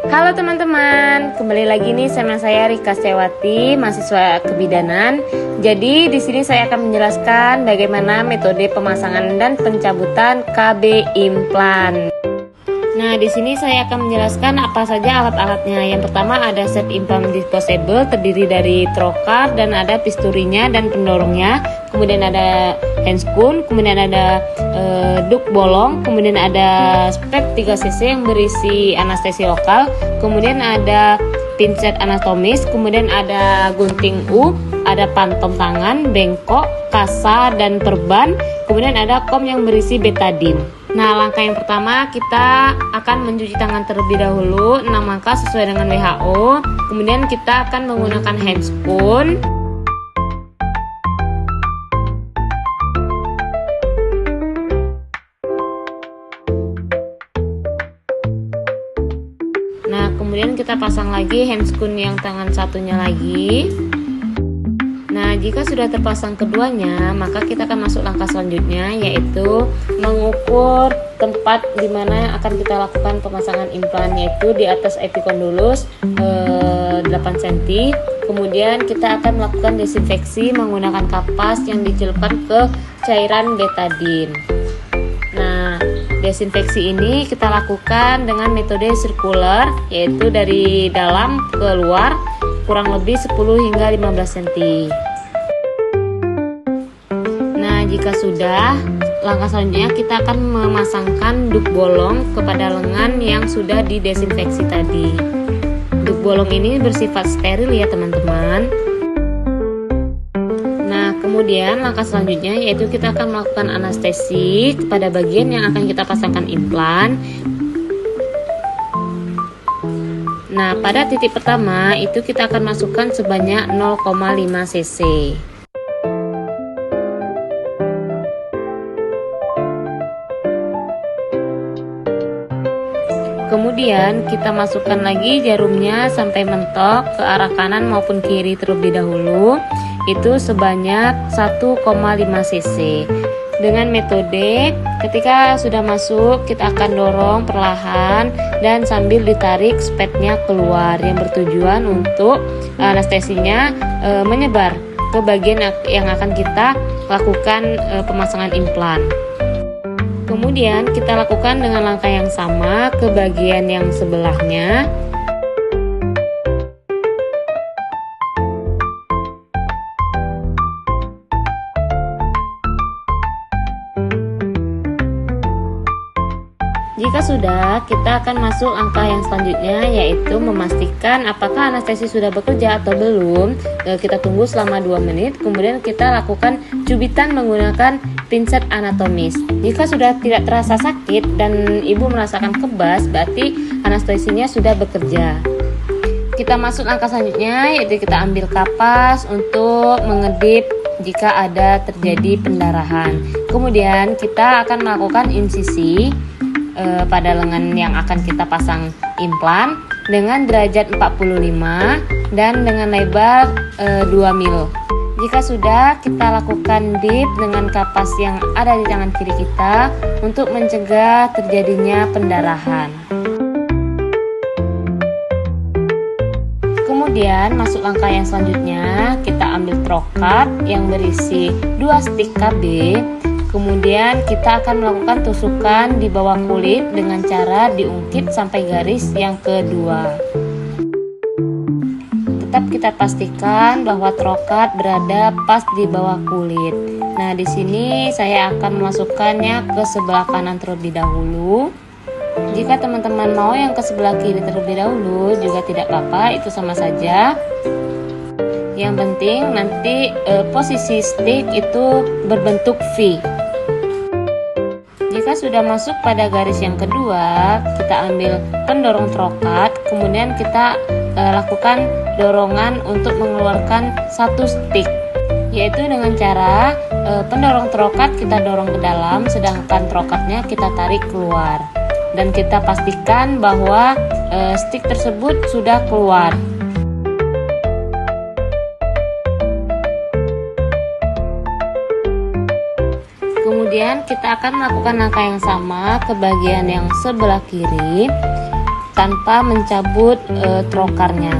Halo teman-teman, kembali lagi nih sama saya Rika Setiawati, mahasiswa kebidanan. Jadi di sini saya akan menjelaskan bagaimana metode pemasangan dan pencabutan KB implan. Nah, di sini saya akan menjelaskan apa saja alat-alatnya. Yang pertama ada set implan disposable, terdiri dari trocar dan ada pisturinya dan pendorongnya. Kemudian ada handscoon, kemudian ada duk bolong, kemudian ada spek 3 cc yang berisi anestesi lokal, kemudian ada pinset anatomis, kemudian ada gunting U, ada pantom tangan, bengkok, kasa dan perban, kemudian ada kom yang berisi betadine. Nah, langkah yang pertama kita akan mencuci tangan terlebih dahulu 6 langkah sesuai dengan WHO. Kemudian kita akan menggunakan handscoon. Nah, kemudian kita pasang lagi handscoon yang tangan satunya lagi. Nah, jika sudah terpasang keduanya, maka kita akan masuk langkah selanjutnya, yaitu mengukur tempat di mana akan kita lakukan pemasangan implan, yaitu di atas epikondylus 8 cm. Kemudian kita akan melakukan desinfeksi menggunakan kapas yang dicelupkan ke cairan betadine. Nah, desinfeksi ini kita lakukan dengan metode sirkular, yaitu dari dalam ke luar kurang lebih 10 hingga 15 cm. Nah, jika sudah, langkah selanjutnya kita akan memasangkan duk bolong kepada lengan yang sudah didesinfeksi tadi. Duk bolong ini bersifat steril ya teman-teman. Nah, kemudian langkah selanjutnya yaitu kita akan melakukan anestesi kepada bagian yang akan kita pasangkan implan. Nah, pada titik pertama itu kita akan masukkan sebanyak 0,5 cc. Kemudian kita masukkan lagi jarumnya sampai mentok ke arah kanan maupun kiri terlebih dahulu. Itu sebanyak 1,5 cc. Dengan metode ketika sudah masuk kita akan dorong perlahan dan sambil ditarik spetnya keluar, yang bertujuan untuk anestesinya menyebar ke bagian yang akan kita lakukan pemasangan implan. Kemudian kita lakukan dengan langkah yang sama ke bagian yang sebelahnya. Jika sudah, kita akan masuk langkah yang selanjutnya, yaitu memastikan apakah anestesi sudah bekerja atau belum. Kita tunggu selama 2 menit, kemudian kita lakukan cubitan menggunakan pinset anatomis. Jika sudah tidak terasa sakit dan ibu merasakan kebas, berarti anestesinya sudah bekerja. Kita masuk langkah selanjutnya, yaitu kita ambil kapas untuk mengedip jika ada terjadi pendarahan. Kemudian kita akan melakukan insisi pada lengan yang akan kita pasang implan dengan derajat 45 dan dengan lebar 2 mil. Jika sudah, kita lakukan dip dengan kapas yang ada di tangan kiri kita untuk mencegah terjadinya pendarahan. Kemudian masuk langkah yang selanjutnya, kita ambil trocar yang berisi 2 stik KB. Kemudian kita akan melakukan tusukan di bawah kulit dengan cara diungkit sampai garis yang kedua. Tetap kita pastikan bahwa trocar berada pas di bawah kulit. Nah, di sini saya akan memasukkannya ke sebelah kanan terlebih dahulu. Jika teman-teman mau yang ke sebelah kiri terlebih dahulu juga tidak apa-apa, itu sama saja. Yang penting nanti posisi stick itu berbentuk V. Jika sudah masuk pada garis yang kedua, kita ambil pendorong trocar, kemudian kita lakukan dorongan untuk mengeluarkan 1 stick, yaitu dengan cara pendorong trocar kita dorong ke dalam, sedangkan trocarnya kita tarik keluar, dan kita pastikan bahwa stick tersebut sudah keluar. Kemudian kita akan melakukan langkah yang sama ke bagian yang sebelah kiri. tanpa mencabut trokarnya.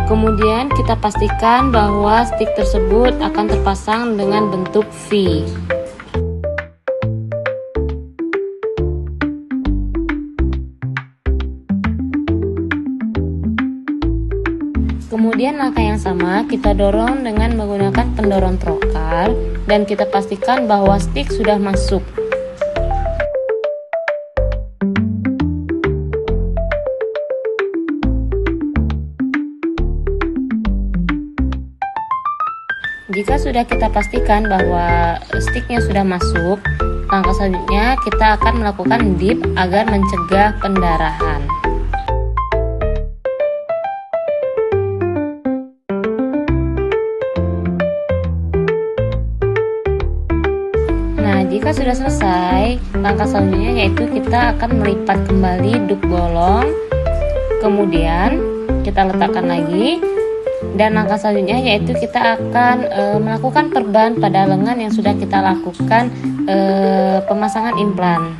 Kemudian kita pastikan bahwa stick tersebut akan terpasang dengan bentuk V. Kemudian langkah yang sama kita dorong dengan menggunakan pendorong trokar dan kita pastikan bahwa stick sudah masuk. Jika sudah kita pastikan bahwa sticknya sudah masuk, langkah selanjutnya kita akan melakukan dip agar mencegah pendarahan. Nah, jika sudah selesai, langkah selanjutnya yaitu kita akan melipat kembali dup bolong, kemudian kita letakkan lagi. Dan langkah selanjutnya yaitu kita akan melakukan perban pada lengan yang sudah kita lakukan pemasangan implan.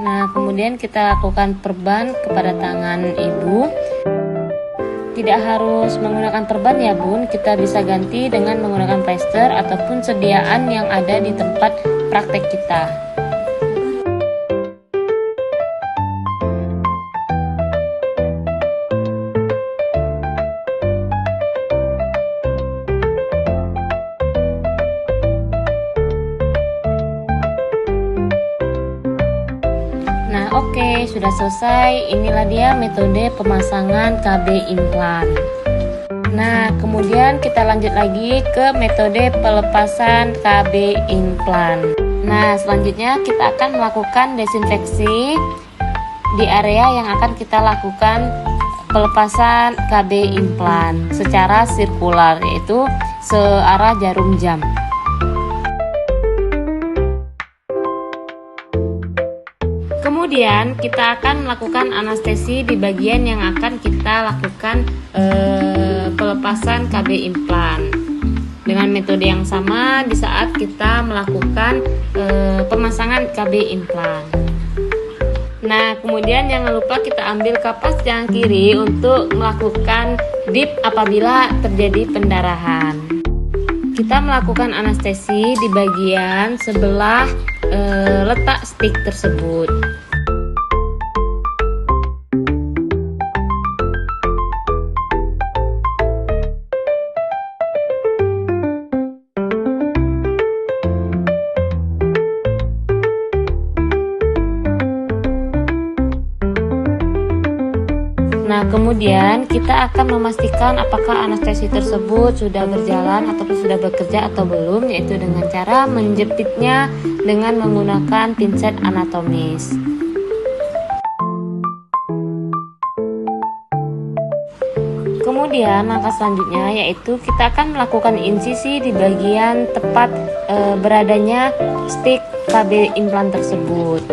Nah, kemudian kita lakukan perban kepada tangan ibu. Tidak harus menggunakan perban ya bun, kita bisa ganti dengan menggunakan plester ataupun sediaan yang ada di tempat praktek kita. Oke, sudah selesai. Inilah dia metode pemasangan KB implan. Nah, kemudian kita lanjut lagi ke metode pelepasan KB implan. Nah, selanjutnya kita akan melakukan desinfeksi di area yang akan kita lakukan pelepasan KB implan secara sirkular, yaitu searah jarum jam. Kemudian kita akan melakukan anestesi di bagian yang akan kita lakukan pelepasan KB implan dengan metode yang sama di saat kita melakukan pemasangan KB implan. Nah, kemudian jangan lupa kita ambil kapas yang kiri untuk melakukan dip apabila terjadi pendarahan. Kita melakukan anestesi di bagian sebelah letak stick tersebut. Nah, kemudian kita akan memastikan apakah anestesi tersebut sudah berjalan ataupun sudah bekerja atau belum, yaitu dengan cara menjepitnya dengan menggunakan pinset anatomis. Kemudian langkah selanjutnya yaitu kita akan melakukan insisi di bagian tepat beradanya stick KB implan tersebut.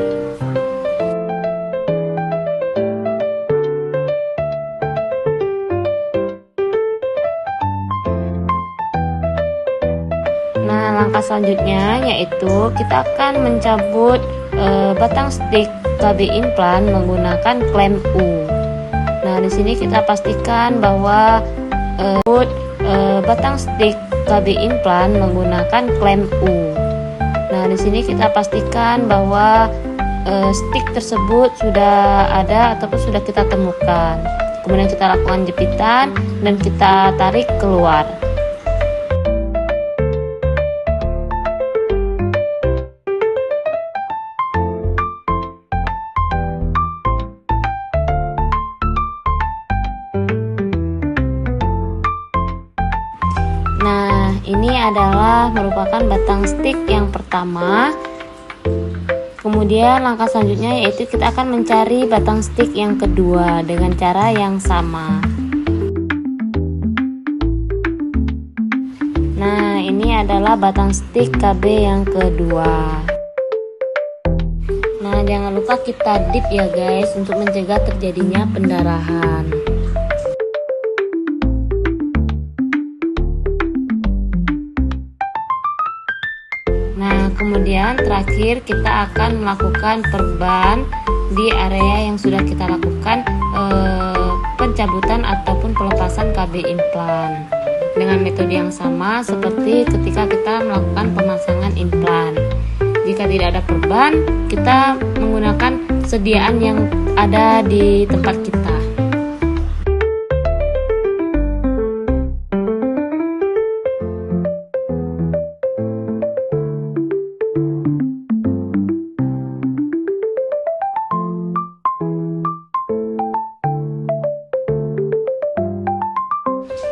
Nah, langkah selanjutnya yaitu kita akan mencabut batang stick KB implan menggunakan klem U. Nah, di sini kita pastikan bahwa batang stick KB implan menggunakan klem U. Nah, di sini kita pastikan bahwa stick tersebut sudah ada ataupun sudah kita temukan. Kemudian kita lakukan jepitan dan kita tarik keluar. Nah, ini adalah merupakan batang stick yang pertama. Kemudian langkah selanjutnya yaitu kita akan mencari batang stick yang kedua dengan cara yang sama. Nah, ini adalah batang stick KB yang kedua. Nah, jangan lupa kita dip ya guys untuk mencegah terjadinya pendarahan. Nah, kemudian Kemudian terakhir kita akan melakukan perban di area yang sudah kita lakukan pencabutan ataupun pelepasan KB implan dengan metode yang sama seperti ketika kita melakukan pemasangan implan. Jika tidak ada perban, kita menggunakan sediaan yang ada di tempat kita.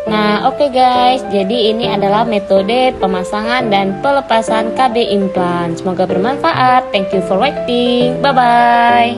Nah, oke guys, jadi ini adalah metode pemasangan dan pelepasan KB implan. Semoga bermanfaat. Thank you for watching. Bye bye.